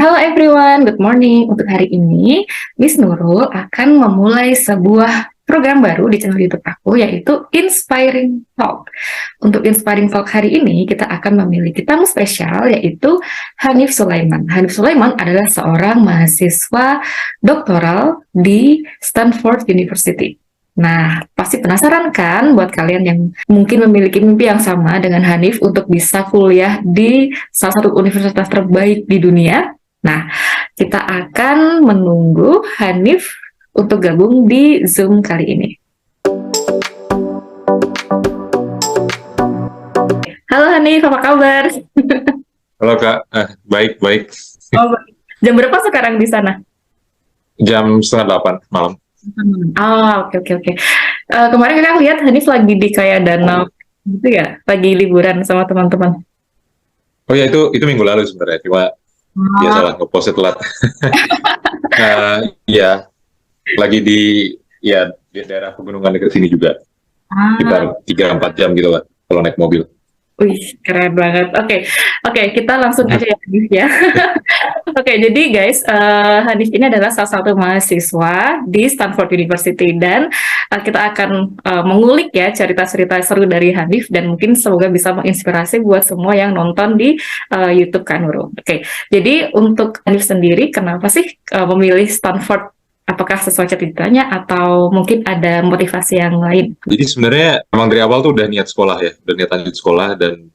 Hello everyone, good morning. Untuk hari ini, Miss Nurul akan memulai sebuah program baru di channel YouTube aku, yaitu Inspiring Talk. Untuk Inspiring Talk hari ini, kita akan memiliki tamu spesial, yaitu Hanif Sulaiman. Hanif Sulaiman adalah seorang mahasiswa doktoral di Stanford University. Nah, pasti penasaran kan buat kalian yang mungkin memiliki mimpi yang sama dengan Hanif untuk bisa kuliah di salah satu universitas terbaik di dunia. Nah, kita akan menunggu Hanif untuk gabung di Zoom kali ini. Halo Hanif, apa kabar? Halo Kak, baik. Oh, jam berapa sekarang di sana? Jam 7:30 malam. Oke. Kemarin kan lihat Hanif lagi di kayak danau gitu ya, lagi liburan sama teman-teman. Oh ya, itu minggu lalu sebenarnya, cuma ya salah nge-postnya telat. Ya, lagi di daerah pegunungan dekat sini juga, sekitar 3-4 jam gitu lah kalau naik mobil. Wih, keren banget. Oke, kita langsung aja ya, Hanif ya. Oke, jadi guys, Hanif ini adalah salah satu mahasiswa di Stanford University dan kita akan mengulik ya cerita-cerita seru dari Hanif dan mungkin semoga bisa menginspirasi buat semua yang nonton di YouTube kan, Nurul. Oke, jadi untuk Hanif sendiri, kenapa sih memilih Stanford? Apakah sesuai ceritanya atau mungkin ada motivasi yang lain? Jadi sebenarnya emang dari awal tuh udah niat sekolah ya, udah niat lanjut sekolah. Dan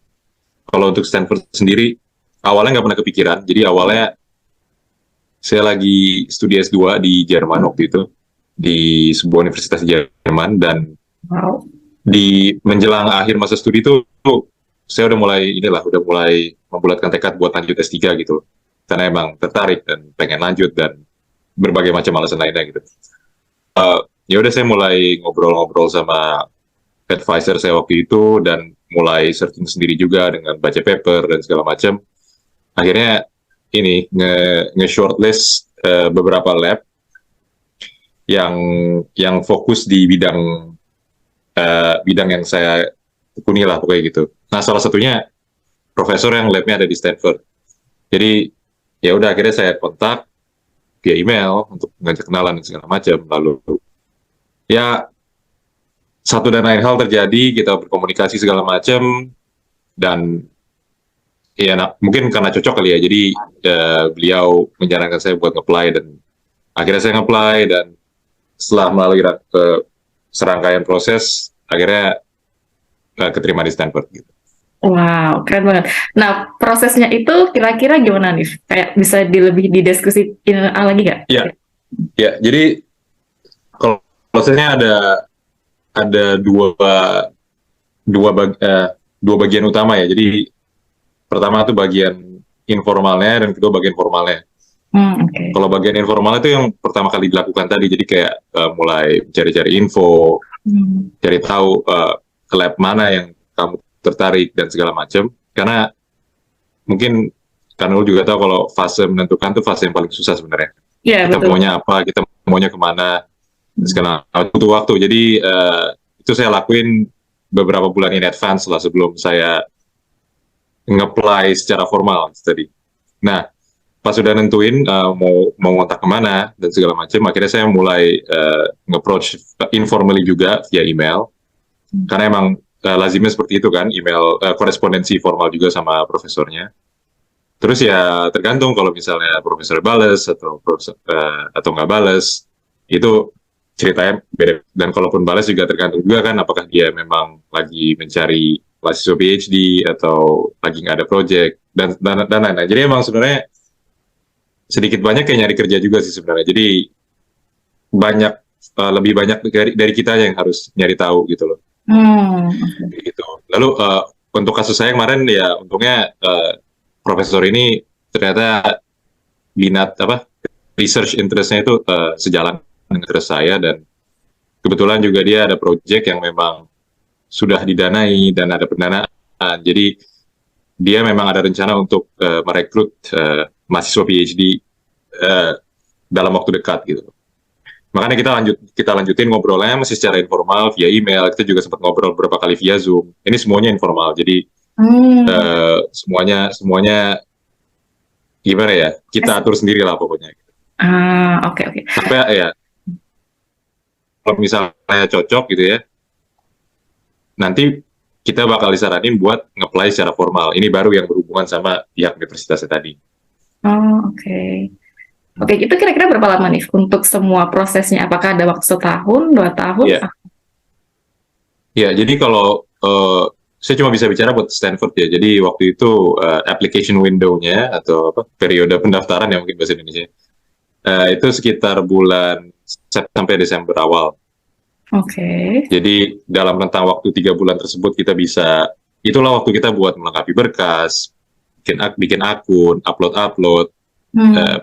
kalau untuk Stanford sendiri, awalnya nggak pernah kepikiran. Jadi awalnya saya lagi studi S2 di Jerman waktu itu, di sebuah universitas di Jerman. Dan Wow. di menjelang akhir masa studi itu saya udah mulai membulatkan tekad buat lanjut S3 gitu. Karena emang tertarik dan pengen lanjut dan berbagai macam alasan lainnya gitu. Ya udah saya mulai ngobrol-ngobrol sama advisor saya waktu itu dan mulai searching sendiri juga dengan baca paper dan segala macam. Akhirnya ini nge-shortlist beberapa lab yang fokus di bidang yang saya tekuni lah pokoknya gitu. Nah, salah satunya profesor yang labnya ada di Stanford. Jadi ya udah akhirnya saya kontak via email untuk ngajak kenalan dan segala macam. Lalu ya satu dan lain hal terjadi, kita berkomunikasi segala macam, dan ya mungkin karena cocok kali ya, jadi beliau menyarankan saya buat nge-apply, dan akhirnya saya nge-apply, dan setelah melalui serangkaian proses akhirnya keterima di Stanford gitu. Wow, keren banget. Nah, prosesnya itu kira-kira gimana nih? Kayak bisa lebih didiskusiin lagi nggak? Ya, jadi kalau prosesnya ada dua bagian utama ya. Jadi pertama itu bagian informalnya dan kedua bagian formalnya. Okay. Kalau bagian informal itu yang pertama kali dilakukan tadi, jadi kayak mulai cari-cari info, cari tahu ke lab mana yang kamu tertarik dan segala macam. Karena mungkin Kanul juga tahu kalau fase menentukan itu fase yang paling susah sebenarnya. Yeah, kita betul. maunya apa, kita maunya kemana, segala butuh waktu. Jadi itu saya lakuin beberapa bulan in advance lah sebelum saya nge-apply secara formal tadi. Nah, pas sudah nentuin mau ngontak kemana dan segala macam, akhirnya saya mulai nge-approach informally juga via email. Karena emang lazimnya seperti itu kan, email korespondensi formal juga sama profesornya. Terus ya tergantung, kalau misalnya profesor bales atau nggak bales, itu ceritanya beda. Dan kalaupun bales juga tergantung juga kan, apakah dia memang lagi mencari mahasiswa PhD atau lagi nggak ada project dan lain-lain. Jadi emang sebenarnya sedikit banyak kayak nyari kerja juga sih sebenarnya. Jadi lebih banyak dari kita yang harus nyari tahu gitu loh. Gitu. Lalu untuk kasus saya kemarin ya untungnya profesor ini ternyata research interest-nya itu sejalan dengan interest saya, dan kebetulan juga dia ada project yang memang sudah didanai dan ada pendanaan. Jadi dia memang ada rencana untuk merekrut mahasiswa PhD dalam waktu dekat gitu. Makanya kita lanjutin ngobrolnya masih secara informal via email. Kita juga sempat ngobrol beberapa kali via Zoom. Ini semuanya informal. Jadi semuanya gimana ya, kita atur sendiri lah pokoknya. Oke, oke. Sampai ya, kalau misalnya cocok gitu ya, nanti kita bakal disaranin buat nge-apply secara formal. Ini baru yang berhubungan sama pihak universitasnya tadi. Oke. Oke, itu kira-kira berapa lama nih untuk semua prosesnya? Apakah ada waktu setahun, 2 tahun? Iya, ya, jadi kalau saya cuma bisa bicara buat Stanford ya. Jadi waktu itu application window-nya atau apa, periode pendaftaran ya mungkin bahasa Indonesia. Itu sekitar bulan September sampai Desember awal. Oke. Jadi dalam rentang waktu 3 bulan tersebut kita bisa, itulah waktu kita buat melengkapi berkas, bikin akun, upload,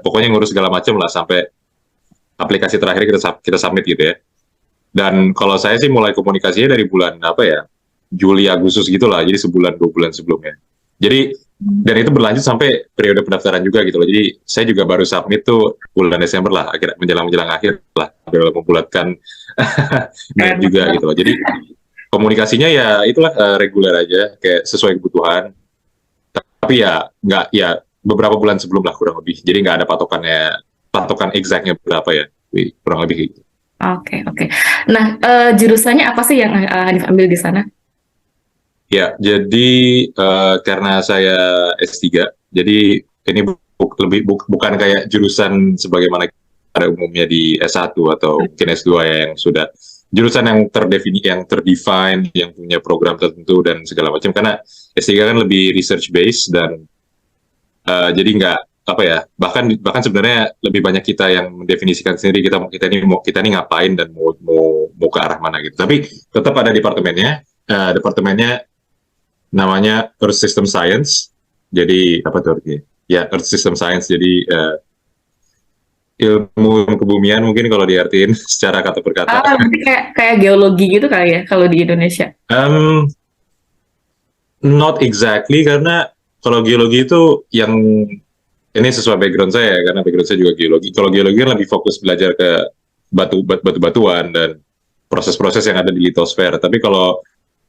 pokoknya ngurus segala macam lah sampai aplikasi terakhir kita submit gitu ya. Dan kalau saya sih mulai komunikasinya dari bulan apa ya, Juli Agustus gitulah, jadi sebulan 2 bulan sebelumnya. Jadi dan itu berlanjut sampai periode pendaftaran juga gitu loh. Jadi saya juga baru submit tuh bulan Desember lah, akhirnya menjelang akhir lah, dalam membulatkan niat juga gitu loh. Jadi komunikasinya ya itulah reguler aja, kayak sesuai kebutuhan. Tapi ya nggak, ya beberapa bulan sebelum lah kurang lebih. Jadi nggak ada patokan exactnya berapa ya, kurang lebih gitu. Oke, oke. Nah, jurusannya apa sih yang Hanif ambil di sana? Ya, jadi karena saya S3, jadi ini bukan kayak jurusan sebagaimana pada umumnya di S1 atau mungkin S2 yang sudah jurusan yang terdefine, yang punya program tertentu dan segala macam. Karena S3 kan lebih research based dan jadi nggak apa ya, bahkan sebenarnya lebih banyak kita yang mendefinisikan sendiri kita ini ngapain dan mau ke arah mana gitu. Tapi tetap ada departemennya namanya Earth System Science. Jadi apa tuh artinya? Ya, Earth System Science. Jadi ilmu kebumian mungkin kalau diartiin secara kata per kata. Berarti kayak geologi gitu kali ya kalau di Indonesia? Not exactly, karena kalau geologi itu yang ini sesuai background saya, karena background saya juga geologi. Kalau geologi kan lebih fokus belajar ke batu-batuan dan proses-proses yang ada di litosfer. Tapi kalau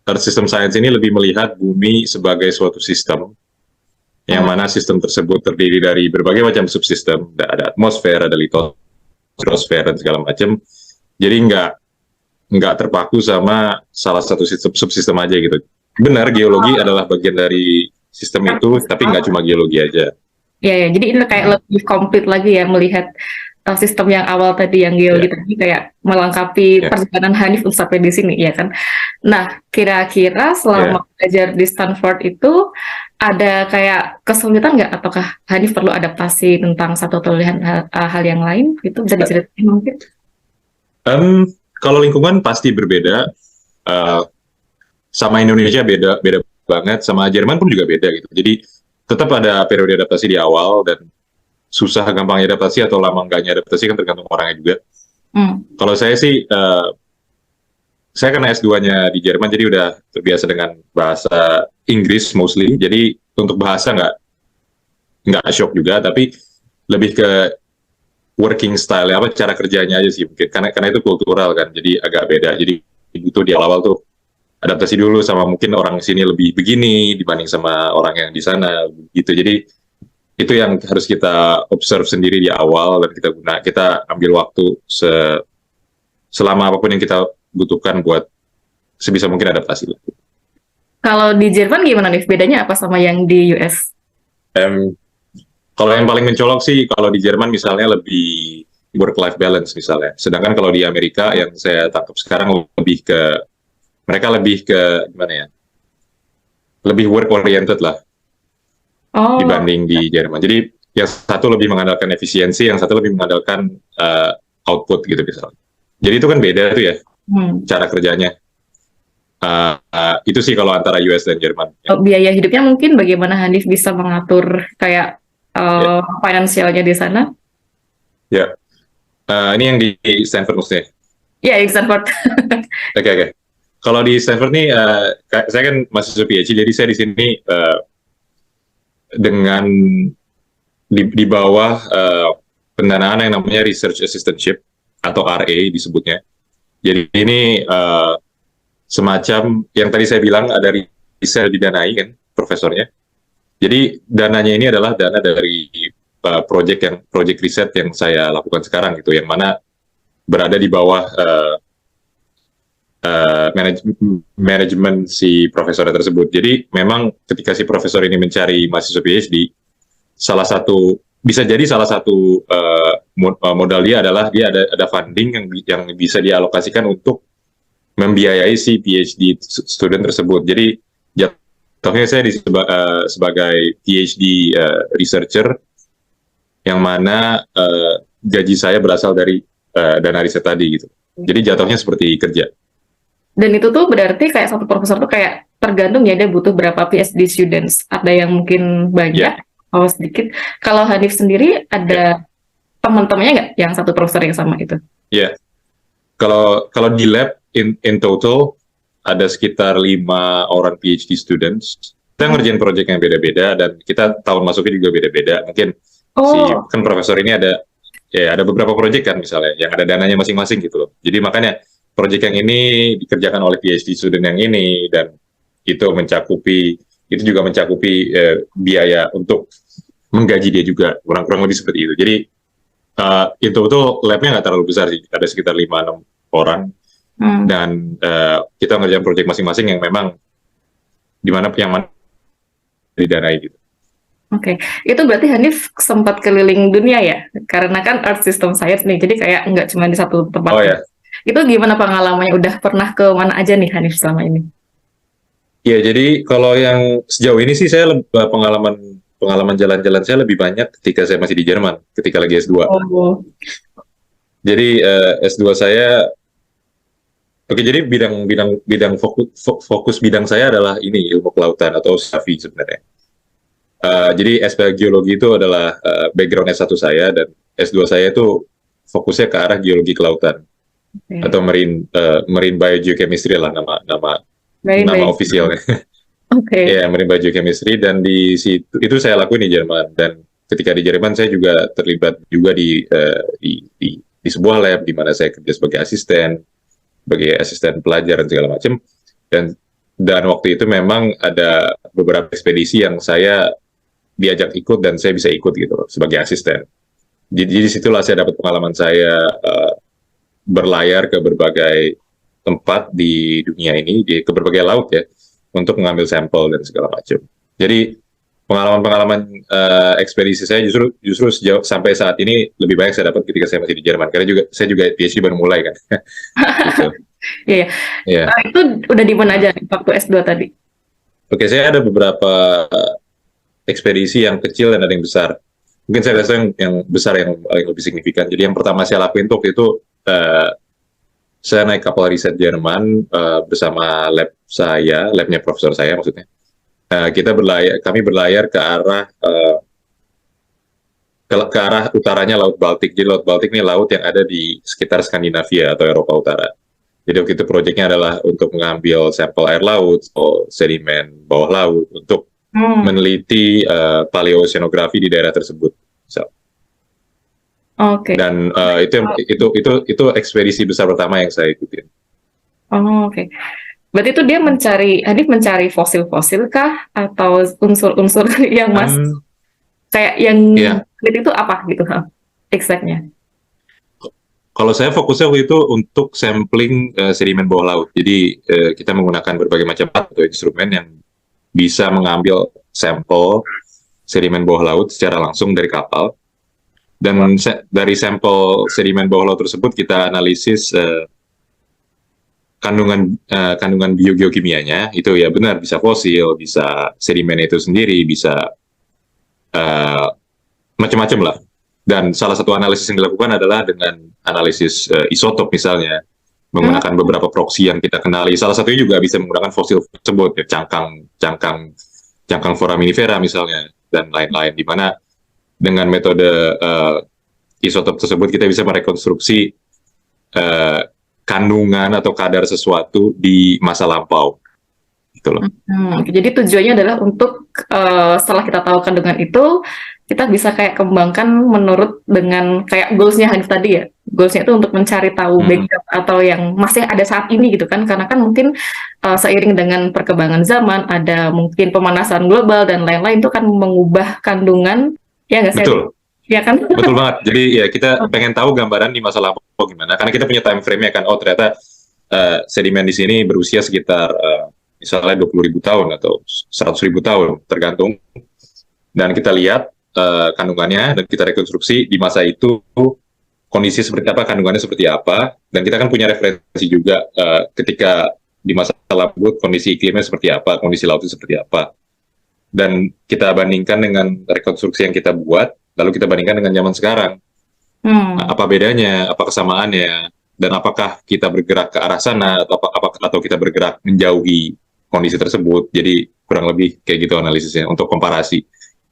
Earth System Science ini lebih melihat bumi sebagai suatu sistem, yang mana sistem tersebut terdiri dari berbagai macam subsistem, ada atmosfer, ada litosfer dan segala macam. Jadi nggak terpaku sama salah satu subsistem aja gitu. Benar, geologi adalah bagian dari sistem itu, tapi nggak cuma geologi aja. Ya, jadi ini kayak lebih komplit lagi ya melihat sistem yang awal tadi yang geologi tadi kayak melengkapi perjalanan Hanif untuk sampai di sini, ya kan? Nah, kira-kira selama belajar di Stanford itu ada kayak kesulitan nggak? Ataukah Hanif perlu adaptasi tentang satu atau hal yang lain? Itu bisa diceritain mungkin? Kalau lingkungan pasti berbeda. Sama Indonesia beda banget, sama Jerman pun juga beda gitu. Jadi tetap ada periode adaptasi di awal, dan susah gampangnya adaptasi atau lama enggaknya adaptasi kan tergantung orangnya juga. Kalau saya sih, saya karena S2-nya di Jerman, jadi udah terbiasa dengan bahasa Inggris mostly. Jadi untuk bahasa nggak shock juga, tapi lebih ke working style, apa cara kerjanya aja sih mungkin. Karena itu kultural kan, jadi agak beda. Jadi butuh di awal-awal tuh adaptasi dulu sama mungkin orang sini lebih begini dibanding sama orang yang di sana gitu. Jadi itu yang harus kita observe sendiri di awal, dan kita ambil waktu selama apapun yang kita butuhkan buat sebisa mungkin adaptasi. Kalau di Jerman gimana nih? Bedanya apa sama yang di US? Kalau yang paling mencolok sih kalau di Jerman misalnya lebih work-life balance misalnya. Sedangkan kalau di Amerika yang saya tangkap sekarang mereka lebih ke gimana ya? Lebih work oriented lah dibanding di Jerman. Jadi yang satu lebih mengandalkan efisiensi, yang satu lebih mengandalkan output gitu misalnya. Jadi itu kan beda tuh ya cara kerjanya. Itu sih kalau antara US dan Jerman. Biaya hidupnya mungkin bagaimana Hanif bisa mengatur kayak finansialnya di sana? Ya, ini yang di Stanford maksudnya? Ya, di Stanford. Oke. Kalau di Stanford nih, saya kan mahasiswa PhD, jadi saya di sini dengan di bawah pendanaan yang namanya Research Assistantship atau RA disebutnya. Jadi ini semacam yang tadi saya bilang ada riset didanai kan profesornya. Jadi dananya ini adalah dana dari project riset yang saya lakukan sekarang gitu, yang mana berada di bawah manajemen si profesor tersebut. Jadi memang ketika si profesor ini mencari mahasiswa PhD, bisa jadi salah satu modal dia adalah dia ada funding yang bisa dialokasikan untuk membiayai si PhD student tersebut. Jadi jatuhnya saya sebagai PhD researcher yang mana gaji saya berasal dari dana riset tadi gitu. Jadi jatuhnya seperti kerja. Dan itu tuh berarti kayak satu profesor tuh kayak tergantung ya dia butuh berapa PhD students. Ada yang mungkin banyak, atau sedikit. Kalau Hanif sendiri ada teman-temannya nggak yang satu profesor yang sama itu? Ya, kalau di lab in total ada sekitar 5 orang PhD students. Kita ngerjain project yang beda-beda dan kita tahun masuknya juga beda-beda. Mungkin kan profesor ini ada beberapa project kan misalnya yang ada dananya masing-masing gitu loh. Jadi makanya project yang ini dikerjakan oleh PhD student yang ini, dan itu juga mencakupi biaya untuk menggaji dia juga, kurang lebih seperti itu. Jadi itu labnya nggak terlalu besar sih, ada sekitar 5-6 orang, dan kita ngerjain project masing-masing yang memang dimana yang mana didanai gitu. Oke, itu berarti Hanif sempat keliling dunia ya, karena kan Earth System Science nih, jadi kayak nggak cuma di satu tempat. Oh ya. Itu gimana pengalamannya? Udah pernah ke mana aja nih Hanif selama ini? Ya, jadi kalau yang sejauh ini sih saya pengalaman jalan-jalan saya lebih banyak ketika saya masih di Jerman, ketika lagi S2. Oh. Jadi S2 saya, jadi bidang fokus bidang saya adalah ini, ilmu kelautan atau SAFI sebenarnya. Jadi SPH Geologi itu adalah background S1 saya, dan S2 saya itu fokusnya ke arah geologi kelautan. Atau marine biogeochemistry lah nama ofisialnya. Ya, marine biogeochemistry, dan di situ itu saya lakuin di Jerman, dan ketika di Jerman saya juga terlibat juga di sebuah lab di mana saya kerja sebagai asisten pelajar dan segala macam, dan waktu itu memang ada beberapa ekspedisi yang saya diajak ikut dan saya bisa ikut gitu sebagai asisten. Jadi disitulah saya dapat pengalaman saya berlayar ke berbagai tempat di dunia ini, ke berbagai laut ya, untuk mengambil sampel dan segala macam. Jadi pengalaman ekspedisi saya justru sampai saat ini lebih banyak saya dapat ketika saya masih di Jerman, karena saya juga PhD baru mulai kan. Gitu. Iya. Itu udah di mana aja waktu S2 tadi? Oke, saya ada beberapa ekspedisi yang kecil dan ada yang besar. Mungkin saya rasa yang besar yang lebih signifikan. Jadi yang pertama saya lakuin waktu itu, saya naik kapal riset Jerman bersama labnya profesor saya maksudnya. Kami berlayar ke arah utaranya Laut Baltik. Jadi Laut Baltik ini laut yang ada di sekitar Skandinavia atau Eropa Utara. Jadi waktu itu proyeknya adalah untuk mengambil sampel air laut atau sedimen bawah laut untuk meneliti paleoceanografi di daerah tersebut. Dan itu ekspedisi besar pertama yang saya ikutin. Oke. Berarti itu dia Hanif mencari fosil-fosil kah, atau unsur-unsur yang kayak yang itu apa gitu, exactnya? Kalau saya fokusnya waktu itu untuk sampling sedimen bawah laut. Jadi kita menggunakan berbagai macam alat atau instrumen yang bisa mengambil sampel sedimen bawah laut secara langsung dari kapal. Dan dari sampel sedimen bawah laut tersebut kita analisis kandungan biogeokimianya. Itu ya benar, bisa fosil, bisa sedimen itu sendiri, bisa macam-macam lah. Dan salah satu analisis yang dilakukan adalah dengan analisis isotop misalnya, menggunakan beberapa proksi yang kita kenali. Salah satunya juga bisa menggunakan fosil tersebut, ya, cangkang foraminifera misalnya, dan lain-lain, di mana dengan metode isotop tersebut kita bisa merekonstruksi kandungan atau kadar sesuatu di masa lampau. Gitu loh. Jadi tujuannya adalah untuk setelah kita tahu kandungan itu, kita bisa kayak kembangkan menurut dengan kayak goals-nya Hanif tadi ya. Goals-nya itu untuk mencari tahu background atau yang masih ada saat ini gitu kan. Karena kan mungkin seiring dengan perkembangan zaman, ada mungkin pemanasan global dan lain-lain, itu kan mengubah kandungan, ya nggak sih? Betul. ya kan? Betul banget. Jadi ya kita pengen tahu gambaran di masa lampau gimana. Karena kita punya time frame-nya kan. Oh ternyata sedimen di sini berusia sekitar misalnya 20.000 tahun atau 100.000 tahun, tergantung. Dan kita lihat kandungannya dan kita rekonstruksi di masa itu kondisi seperti apa, kandungannya seperti apa. Dan kita kan punya referensi juga ketika di masa lampau kondisi iklimnya seperti apa, kondisi lautnya seperti apa. Dan kita bandingkan dengan rekonstruksi yang kita buat, lalu kita bandingkan dengan zaman sekarang. Apa bedanya, apa kesamaannya, dan apakah kita bergerak ke arah sana atau kita bergerak menjauhi kondisi tersebut. Jadi kurang lebih kayak gitu analisisnya untuk komparasi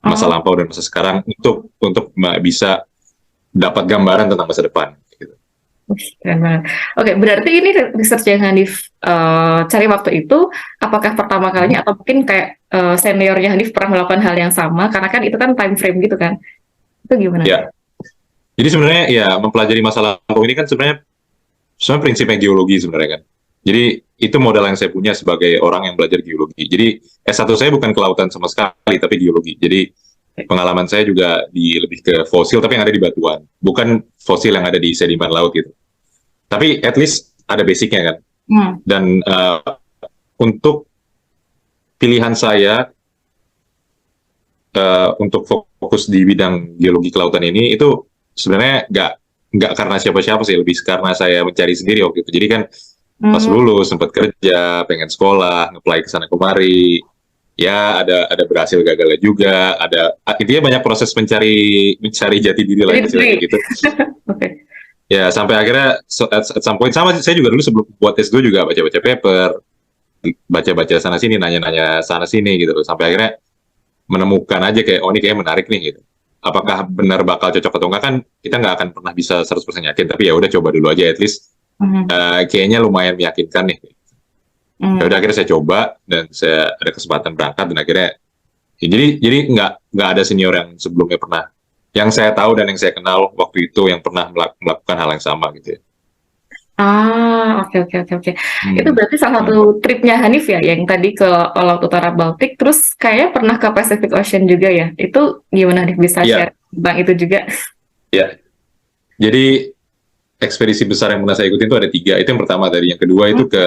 masa lampau dan masa sekarang untuk bisa dapat gambaran tentang masa depan. Gitu. Keren banget. Oke, berarti ini research yang Hanif cari waktu itu, apakah pertama kalinya atau mungkin kayak seniornya Hanif pernah melakukan hal yang sama? Karena kan itu kan time frame gitu kan? Itu gimana? Ya. Jadi sebenarnya ya mempelajari masa lampau ini kan sebenarnya prinsipnya geologi sebenarnya kan. Jadi itu modal yang saya punya sebagai orang yang belajar geologi. Jadi S1 saya bukan kelautan sama sekali, tapi geologi. Jadi pengalaman saya juga lebih ke fosil, tapi yang ada di batuan. Bukan fosil yang ada di sedimen laut gitu. Tapi at least ada basicnya kan. Dan untuk pilihan saya untuk fokus di bidang geologi kelautan ini itu sebenarnya nggak karena siapa-siapa sih, lebih karena saya mencari sendiri waktu itu. Jadi kan pas lulus sempat kerja, pengen sekolah, nge-apply ke sana kemari, ya ada berhasil gagalnya juga, intinya banyak proses mencari jati diri lah istilahnya gitu. Okay. Ya sampai akhirnya at some point sama saya juga dulu sebelum buat S2 juga baca-baca paper, baca-baca sana sini, nanya-nanya sana sini gitu, sampai akhirnya menemukan aja kayak oh ini kayak menarik nih gitu. Apakah benar bakal cocok atau enggak kan kita nggak akan pernah bisa 100% yakin, tapi ya udah coba dulu aja, at least kayaknya lumayan meyakinkan nih. Ya udah akhirnya saya coba dan saya ada kesempatan berangkat dan akhirnya ya, jadi nggak ada senior yang sebelumnya pernah, yang saya tahu dan yang saya kenal waktu itu yang pernah melakukan hal yang sama gitu ya. Oke. Itu berarti salah satu tripnya Hanif ya, yang tadi ke Laut Utara Baltik, terus kayaknya pernah ke Pacific Ocean juga ya. Itu gimana Hanif bisa share tentang itu juga? Ya, jadi ekspedisi besar yang pernah saya ikutin itu ada 3. Itu yang pertama tadi, yang kedua itu ke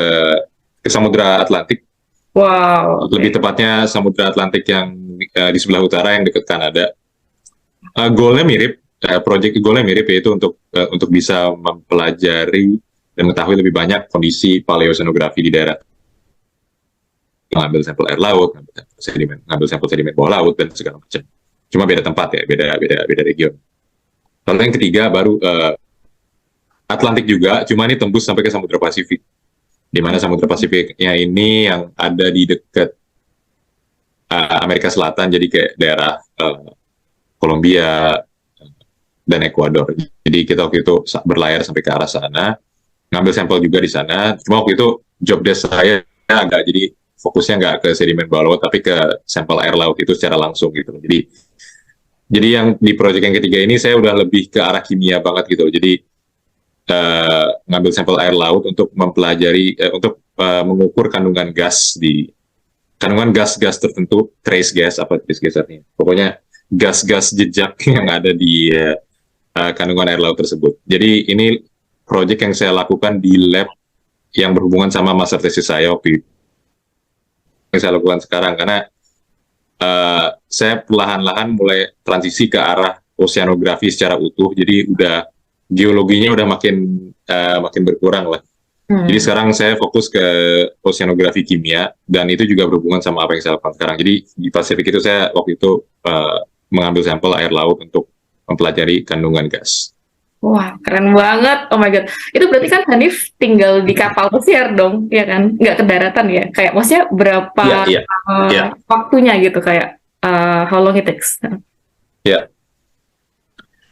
Samudra Atlantik. Wow. Lebih tepatnya Samudra Atlantik yang di sebelah utara yang dekat Kanada. Goalnya mirip, project goalnya mirip, yaitu untuk bisa mempelajari dan mengetahui lebih banyak kondisi paleoceanografi di daerah, ngambil sampel air laut, ngambil sampel sedimen bawah laut dan segala macam. Cuma beda tempat ya, beda region. Lalu yang ketiga baru Atlantik juga, cuma ini tembus sampai ke Samudra Pasifik. Di mana Samudra Pasifiknya ini yang ada di dekat Amerika Selatan, jadi kayak daerah Kolombia dan Ekuador. Jadi kita waktu itu berlayar sampai ke arah sana, ngambil sampel juga di sana. Cuma waktu itu job desk saya agak jadi fokusnya nggak ke sedimen bawah laut, tapi ke sampel air laut itu secara langsung gitu. Jadi yang di proyek yang ketiga ini saya udah lebih ke arah kimia banget gitu. Jadi ngambil sampel air laut untuk mempelajari, untuk mengukur kandungan gas tertentu, trace gas artinya. Pokoknya gas-gas jejak yang ada di kandungan air laut tersebut. Jadi ini proyek yang saya lakukan di lab yang berhubungan sama master thesis saya waktu itu. Yang saya lakukan sekarang, karena saya perlahan-lahan mulai transisi ke arah oceanografi secara utuh, jadi geologinya udah makin berkurang lah. Jadi sekarang saya fokus ke oceanografi kimia, dan itu juga berhubungan sama apa yang saya lakukan sekarang. Jadi di Pasifik itu saya waktu itu mengambil sampel air laut untuk mempelajari kandungan gas. Wah, keren banget. Oh my God. Itu berarti kan Hanif tinggal di kapal pesiar dong, ya kan? Nggak ke daratan ya? Kayak maksudnya berapa waktunya gitu, kayak how long it takes? Ya.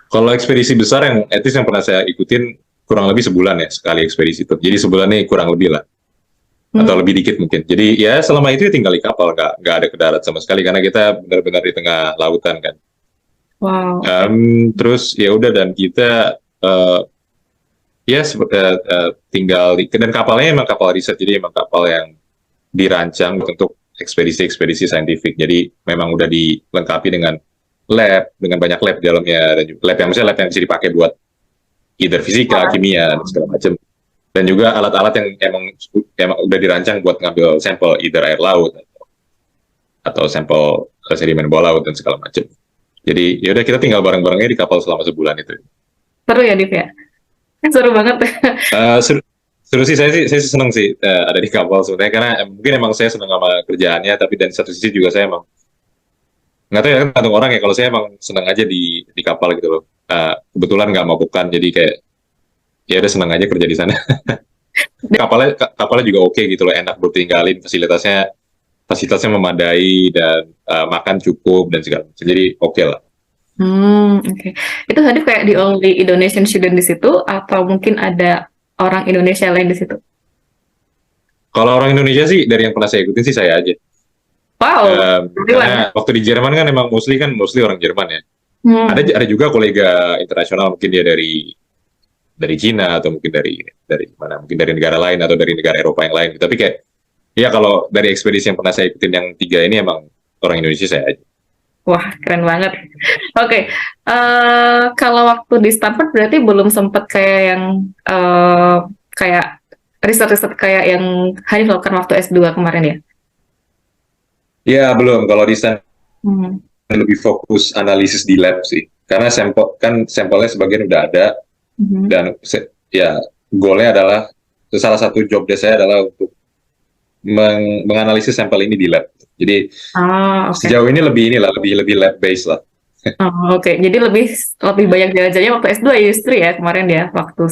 Kalau ekspedisi besar yang etis yang pernah saya ikutin kurang lebih sebulan ya sekali ekspedisi itu. Jadi sebulan nih kurang lebih lah. Atau lebih dikit mungkin. Jadi ya selama itu ya tinggal di kapal, nggak ada ke darat sama sekali karena kita benar-benar di tengah lautan kan. Wow. Terus ya udah, dan kita tinggal dan kapalnya emang kapal riset, jadi emang kapal yang dirancang untuk ekspedisi saintifik. Jadi memang udah dilengkapi dengan lab dengan banyak lab di dalamnya, dan lab yang misalnya lab yang bisa dipakai buat either fisika, kimia, dan segala macam. Dan juga alat-alat yang emang udah dirancang buat ngambil sampel either air laut atau sampel sedimen bawah laut dan segala macam. Jadi ya udah kita tinggal bareng-barengnya di kapal selama sebulan itu. Seru ya, Div ya? Seru banget. Seru, seru sih, saya sih seneng sih ada di kapal sebenarnya, karena mungkin emang saya seneng sama kerjaannya, tapi dan satu sisi juga saya emang nggak tahu ya, kan tergantung orang ya. Kalau saya emang seneng aja di kapal gitu loh. Kebetulan nggak mabukan, jadi kayak ya udah seneng aja kerja di sana. Kapalnya juga oke gitu loh, enak buat tinggalin, fasilitasnya memadai, dan makan cukup dan segala macam. Jadi oke lah. Oke. Itu Hanif kayak the only Indonesian student di situ, atau mungkin ada orang Indonesia lain di situ? Kalau orang Indonesia sih, dari yang pernah saya ikutin sih saya aja. Wow, everyone. Karena waktu di Jerman kan emang mostly orang Jerman ya. Hmm. Ada juga kolega internasional, mungkin dia dari Cina, atau mungkin dari mana, mungkin dari negara lain atau dari negara Eropa yang lain. Tapi kayak ya, kalau dari ekspedisi yang pernah saya ikutin yang 3 ini, emang orang Indonesia saya aja. Wah, keren banget. Oke, kalau waktu di Stanford berarti belum sempat kayak yang kayak riset-riset kayak yang Hanif lakukan waktu S2 kemarin ya? Ya belum, kalau di sana Hmm. lebih fokus analisis di lab sih. Karena sampelnya sebagian udah ada, Mhm. dan ya goalnya adalah, salah satu job desk saya adalah untuk menganalisis sampel ini di lab. Jadi Oke. sejauh ini lebih lab based lah. Oke. Jadi lebih banyak jalan-jalannya waktu S2 justru ya kemarin ya waktu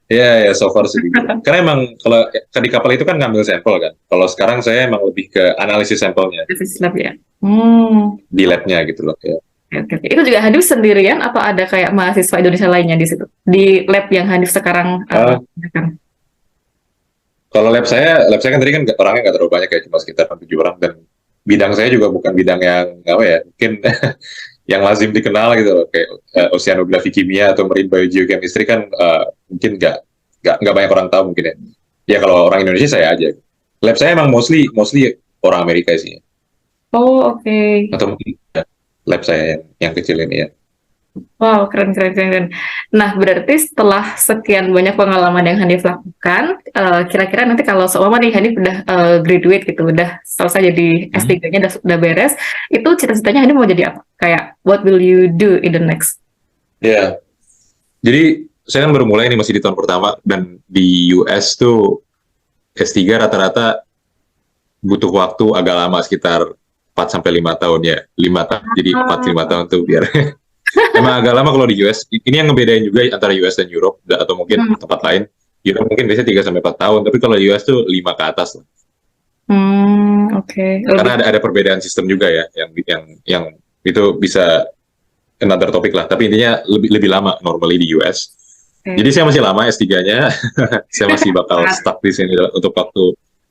Ya, so far sih begitu. Karena emang kalau di kapal itu kan ngambil sampel kan. Kalau sekarang saya emang lebih ke analisis sampelnya analisis lab ya. Hmm. di labnya gitu loh. Ya. Oke. Itu juga Hanif sendirian atau ada kayak mahasiswa Indonesia lainnya di situ? Di lab yang Hanif sekarang gunakan? Kalau lab saya kan tadi kan orangnya nggak terlalu banyak, kayak cuma sekitar 7 orang, dan bidang saya juga bukan bidang yang apa ya, mungkin yang lazim dikenal gitu loh, kayak oceanografi kimia atau marine biogeochemistry kan mungkin nggak banyak orang tahu mungkin ya. Ya kalau orang Indonesia saya aja. Lab saya emang mostly orang Amerika sih. Oh, oke. Atau mungkin lab saya yang kecil ini ya. Wow, keren, keren, keren, keren. Nah, berarti setelah sekian banyak pengalaman yang Hanif lakukan, kira-kira nanti kalau seumpama nih Hanif udah graduate gitu, udah selesai jadi S3-nya, udah beres, itu cita-citanya Hanif mau jadi apa? Kayak, what will you do in the next? Ya, jadi saya kan baru mulai ini, masih di tahun pertama, dan di US tuh S3 rata-rata butuh waktu agak lama, sekitar 4 sampai 5 tahun ya. 5 tahun, jadi 4-5 tahun tuh biar emang agak lama kalau di US. Ini yang ngebedain juga antara US dan Europe, atau mungkin tempat lain. Europe mungkin biasanya 3 sampai 4 tahun, tapi kalau US tuh 5 ke atas lah. Oke. Karena ada perbedaan sistem juga ya, yang itu bisa another topik lah. Tapi intinya lebih lama normally di US. Jadi saya masih lama S3-nya, saya masih bakal stuck di sini untuk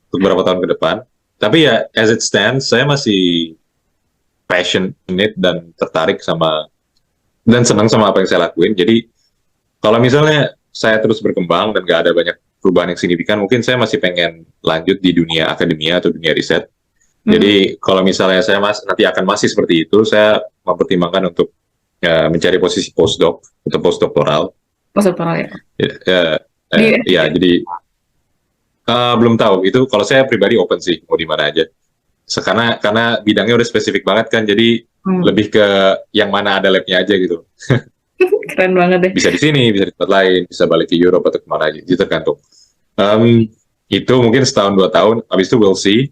beberapa tahun ke depan. Tapi ya, as it stands, saya masih passionate dan tertarik dan senang sama apa yang saya lakuin. Jadi kalau misalnya saya terus berkembang dan nggak ada banyak perubahan yang signifikan, mungkin saya masih pengen lanjut di dunia akademia atau dunia riset. Jadi kalau misalnya saya nanti akan masih seperti itu, saya mempertimbangkan untuk mencari posisi postdoc atau postdoktoral. Postdoktoral ya. Ya, jadi belum tahu. Itu kalau saya pribadi open sih, mau di mana aja. Karena bidangnya udah spesifik banget kan, jadi lebih ke yang mana ada labnya aja gitu. Keren banget deh. Bisa di sini, bisa di tempat lain, bisa balik ke Europe atau kemana aja, itu tergantung. Itu mungkin setahun 2 tahun, habis itu we'll see.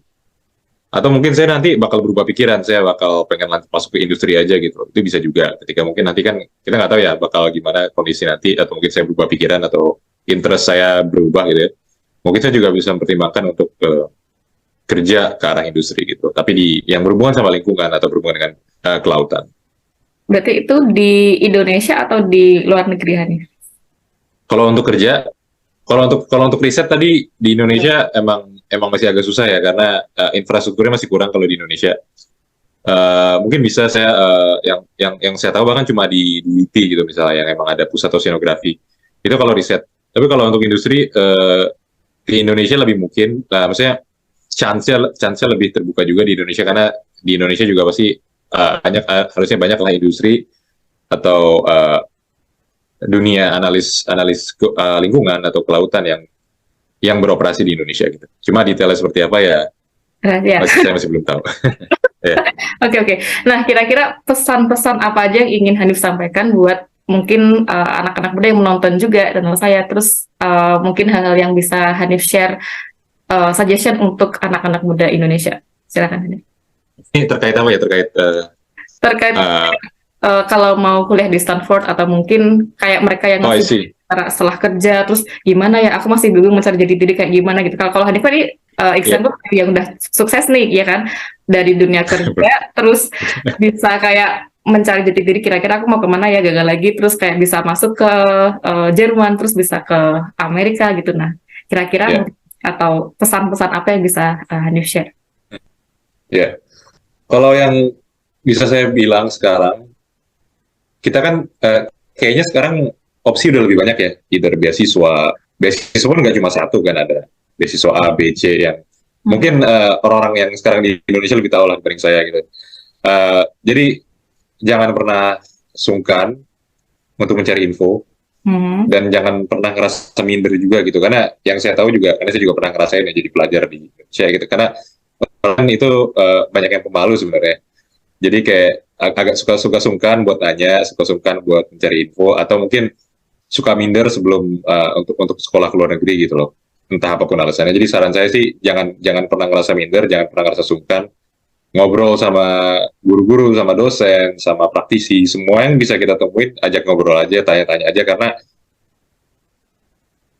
Atau mungkin saya nanti bakal berubah pikiran, saya bakal pengen masuk ke industri aja gitu. Itu bisa juga. Ketika mungkin nanti kan kita nggak tahu ya bakal gimana kondisi nanti, atau mungkin saya berubah pikiran atau interest saya berubah gitu ya. Mungkin saya juga bisa mempertimbangkan untuk kerja ke arah industri gitu. Tapi yang berhubungan sama lingkungan atau berhubungan dengan kelautan. Berarti itu di Indonesia atau di luar negeri Hanif? Kalau untuk kerja, kalau untuk riset tadi di Indonesia emang masih agak susah ya, karena infrastrukturnya masih kurang kalau di Indonesia. Mungkin bisa saya yang saya tahu bahkan cuma di UIT gitu misalnya, yang emang ada pusat oceanografi. Itu kalau riset. Tapi kalau untuk industri di Indonesia lebih mungkin. Nah, maksudnya chance-nya lebih terbuka juga di Indonesia, karena di Indonesia juga pasti harusnya banyak lah industri atau dunia analis analis lingkungan atau kelautan yang beroperasi di Indonesia gitu. Cuma detailnya seperti apa ya Ya. saya masih belum tahu. Ya. Oke, oke. Nah, kira-kira pesan-pesan apa aja yang ingin Hanif sampaikan buat mungkin anak-anak muda yang menonton juga dan saya, terus mungkin hal-hal yang bisa Hanif share, suggestion untuk anak-anak muda Indonesia. Silakan Hanif. Ini terkait apa ya? Terkait Terkait uh, kalau mau kuliah di Stanford atau mungkin kayak mereka yang I masih see. setelah kerja, terus gimana ya? Aku masih bingung mencari jati diri kayak gimana gitu. Kalau Hanif ini Ya. example yang udah sukses nih, ya kan? Dari dunia kerja, terus bisa kayak mencari jati diri. Kira-kira aku mau kemana ya? Gagal lagi, terus kayak bisa masuk ke Jerman, terus bisa ke Amerika gitu. Nah, kira-kira Ya. atau pesan-pesan apa yang bisa Hanif share? Ya. Kalau yang bisa saya bilang sekarang, kita kan kayaknya sekarang opsi udah lebih banyak ya. Either beasiswa pun nggak cuma satu kan, ada beasiswa A, B, C yang mungkin orang-orang yang sekarang di Indonesia lebih tahu lah dibanding saya gitu. Jadi jangan pernah sungkan untuk mencari info dan jangan pernah ngerasa minder juga gitu, karena yang saya tahu juga, karena saya juga pernah ngerasain ya jadi pelajar di Indonesia gitu, karena orang itu banyak yang pemalu sebenarnya. Jadi kayak agak suka sungkan buat tanya, suka sungkan buat mencari info, atau mungkin suka minder sebelum untuk sekolah ke luar negeri gitu loh, entah apapun alasannya. Jadi saran saya sih jangan jangan pernah ngerasa minder, jangan pernah ngerasa sungkan, ngobrol sama guru-guru, sama dosen, sama praktisi, semua yang bisa kita temuin, ajak ngobrol aja, tanya-tanya aja,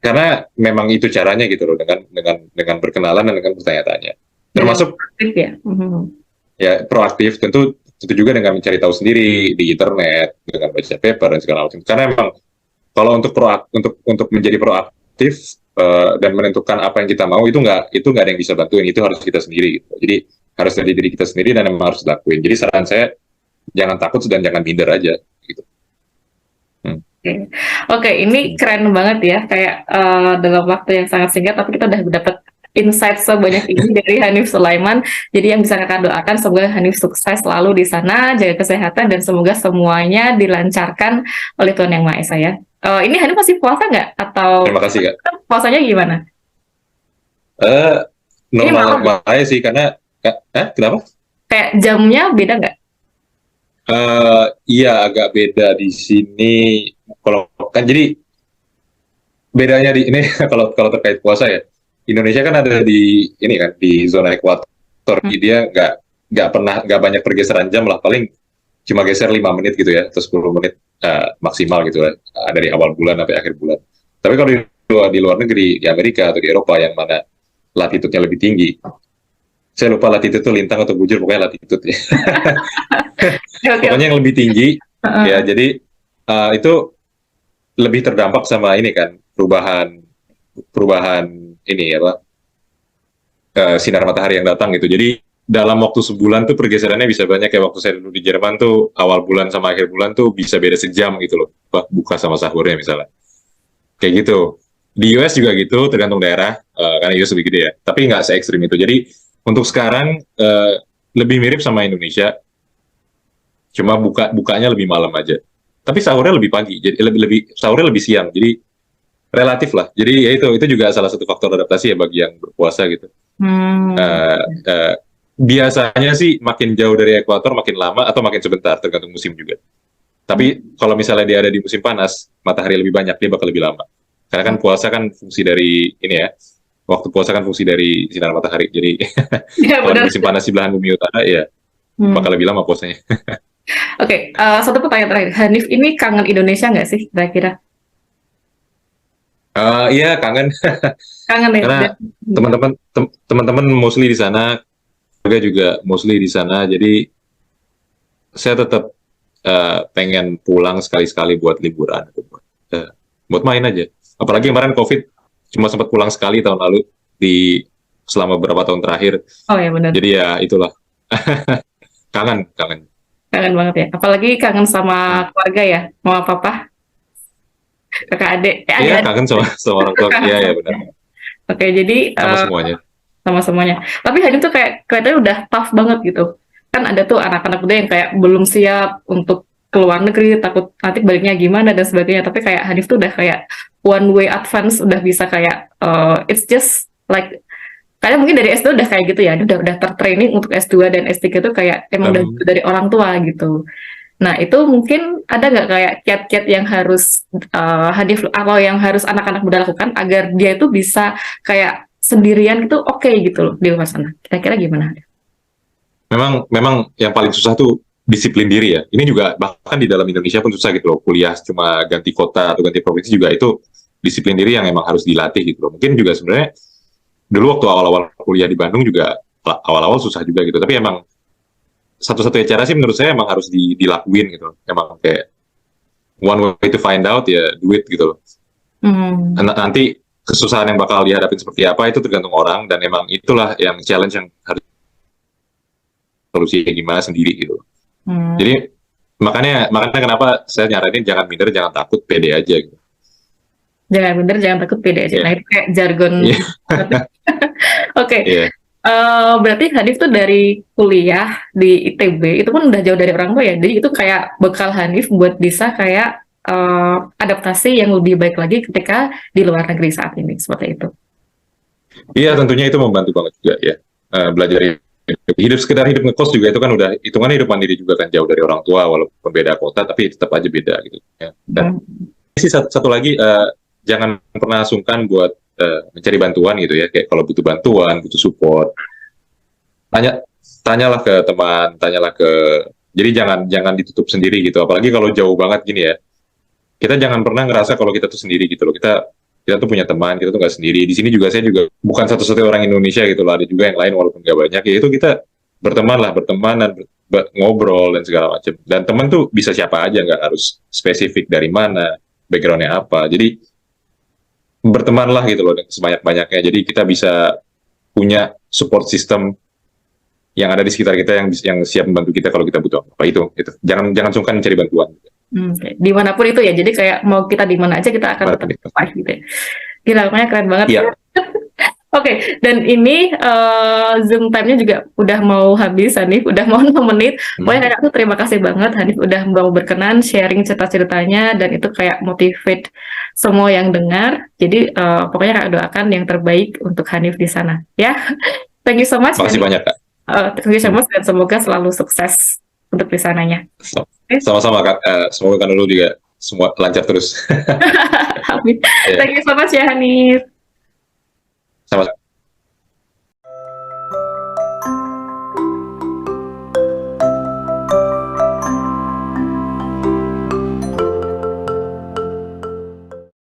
karena memang itu caranya gitu loh, dengan berkenalan dan dengan bertanya-tanya, termasuk Ya. ya proaktif, tentu juga dengan mencari tahu sendiri di internet, dengan baca paper dan segala macam, karena memang kalau untuk menjadi proaktif dan menentukan apa yang kita mau, itu nggak ada yang bisa bantuin, itu harus kita sendiri gitu. Jadi harus dari diri kita sendiri dan memang harus dilakuin. Jadi saran saya jangan takut dan jangan minder aja gitu. Oke, ini keren banget ya, kayak dalam waktu yang sangat singkat, tapi kita udah dapat insight sebanyak ini dari Hanif Sulaiman. Jadi yang bisa kakak doakan, semoga Hanif sukses selalu di sana, jaga kesehatan, dan semoga semuanya dilancarkan oleh Tuhan Yang Maha Esa ya. Ini Hanif masih puasa nggak? Atau Terima kasih Kak. puasanya gimana? Normal aja sih, karena kenapa? Kayak jamnya beda nggak? Iya, agak beda di sini. Kalau kan jadi bedanya di ini kalau kalau terkait puasa ya, Indonesia kan ada di ini kan di zona ekuator, jadi dia nggak banyak pergeseran jam lah, paling cuma geser 5 menit gitu ya, atau 10 menit maksimal gitu ya, dari awal bulan sampai akhir bulan. Tapi kalau di luar negeri, di Amerika atau di Eropa yang mana latitude-nya lebih tinggi, saya lupa latitude itu lintang atau bujur, pokoknya latitude ya. Pokoknya yang lebih tinggi ya, jadi itu lebih terdampak sama ini kan, perubahan ini apa, sinar matahari yang datang gitu. Jadi dalam waktu sebulan tuh pergeserannya bisa banyak, kayak waktu saya dulu di Jerman tuh awal bulan sama akhir bulan tuh bisa beda sejam gitu loh, buka sama sahurnya misalnya. Kayak gitu. Di US juga gitu, tergantung daerah, karena US lebih gede ya. Tapi nggak se-ekstrim itu. Jadi untuk sekarang lebih mirip sama Indonesia, cuma bukanya lebih malam aja. Tapi sahurnya lebih pagi, jadi sahurnya lebih siang. Jadi relatif lah. Jadi ya itu juga salah satu faktor adaptasi ya bagi yang berpuasa gitu. Biasanya sih makin jauh dari ekuator makin lama atau makin sebentar, tergantung musim juga. Tapi kalau misalnya dia ada di musim panas, matahari lebih banyak, dia bakal lebih lama. Karena kan puasa kan fungsi dari ini ya, waktu puasa kan fungsi dari sinar matahari. Jadi Ya, kalau di musim panas di belahan bumi utara ya bakal lebih lama puasanya. Oke, satu pertanyaan terakhir. Hanif ini kangen Indonesia nggak sih kira-kira? Iya, kangen. Kangen ya? Karena teman-teman mostly di sana, keluarga juga mostly di sana. Jadi saya tetap pengen pulang sekali-sekali buat liburan, buat main aja. Apalagi kemarin COVID cuma sempat pulang sekali tahun lalu selama beberapa tahun terakhir. Oh ya benar. Jadi ya itulah. kangen. Kangen banget ya. Apalagi kangen sama keluarga ya, mama papa, kakak adik. Iya, kangen sama orang tua. Iya benar. Oke, jadi Sama semuanya. Sama semuanya. Tapi Hanif tuh kayak kelihatannya udah tough banget gitu. kan ada tuh anak-anak muda yang kayak belum siap untuk ke luar negeri, takut nanti baliknya gimana dan sebagainya. Tapi kayak Hanif tuh udah kayak one way advance, udah bisa kayak it's just like kalian mungkin dari S2 udah kayak gitu ya, udah tertraining untuk S2 dan S3 tuh kayak emang udah Um, dari orang tua gitu. Nah, itu mungkin ada nggak kayak kiat-kiat yang harus Hanif atau yang harus anak-anak muda lakukan agar dia itu bisa kayak sendirian gitu oke gitu loh di luar sana. Kira-kira gimana? memang yang paling susah tuh disiplin diri ya. Ini juga bahkan di dalam Indonesia pun susah gitu loh. Kuliah cuma ganti kota atau ganti provinsi juga itu disiplin diri yang emang harus dilatih gitu loh. Mungkin juga sebenarnya dulu waktu awal-awal kuliah di Bandung juga awal-awal susah juga gitu. Tapi emang satu-satunya cara sih menurut saya emang harus dilakuin gitu loh. Emang kayak one way to find out ya do it gitu loh. Hmm. Nanti kesusahan yang bakal dihadapin seperti apa itu tergantung orang dan emang itulah yang challenge yang harus solusinya gimana sendiri gitu. Hmm. Jadi makanya makanya kenapa saya nyaranin jangan minder, jangan takut, pede aja gitu. Jangan minder, jangan takut, pede aja. Nah, Iya. itu kayak jargon. Iya. Oke, Iya. berarti Hanif tuh dari kuliah di ITB itu pun udah jauh dari orang tua ya. Jadi itu kayak bekal Hanif buat bisa kayak adaptasi yang lebih baik lagi ketika di luar negeri saat ini seperti itu. Iya, tentunya itu membantu banget juga ya. Belajar hidup sekedar hidup ngekos juga itu kan udah hitungannya hidup mandiri juga kan jauh dari orang tua walaupun beda kota tapi tetap aja beda gitu ya. Dan Hmm. sih satu lagi jangan pernah sungkan buat mencari bantuan gitu ya. Kayak kalau butuh bantuan, butuh support, tanya tanyalah ke teman, tanyalah ke jadi jangan jangan ditutup sendiri gitu. Apalagi kalau jauh banget gini ya. Kita jangan pernah ngerasa kalau kita tuh sendiri gitu loh. Kita tuh punya teman, kita tuh nggak sendiri. Di sini juga saya juga bukan satu-satunya orang Indonesia gitu loh. Ada juga yang lain walaupun nggak banyak. Ya itu kita berteman lah, berteman dan ngobrol dan segala macam. Dan teman tuh bisa siapa aja, nggak harus spesifik dari mana, backgroundnya apa. Jadi bertemanlah gitu loh sebanyak-banyaknya. Jadi kita bisa punya support system yang ada di sekitar kita yang siap membantu kita kalau kita butuh apa itu. Jangan jangan sungkan mencari bantuan. Oke. Dimanapun itu ya, jadi kayak mau kita di mana aja kita akan tetap survive gitu ya. Gila, pokoknya keren banget. Iya. Oke, dan ini Zoom time-nya juga udah mau habis, Hanif. Udah mau 6 menit. Pokoknya aku terima kasih banget, Hanif, udah mau berkenan sharing cerita-ceritanya, dan itu kayak motivate semua yang dengar. Jadi pokoknya Kak doakan yang terbaik untuk Hanif di sana. Ya, thank you so much. Makasih banyak Kak. Thank you so much, dan semoga selalu sukses untuk di sananya. Sama-sama Kak. Semoga kan dulu juga semua lancar terus. Amin. Thank you so much ya, Hanif. Sama.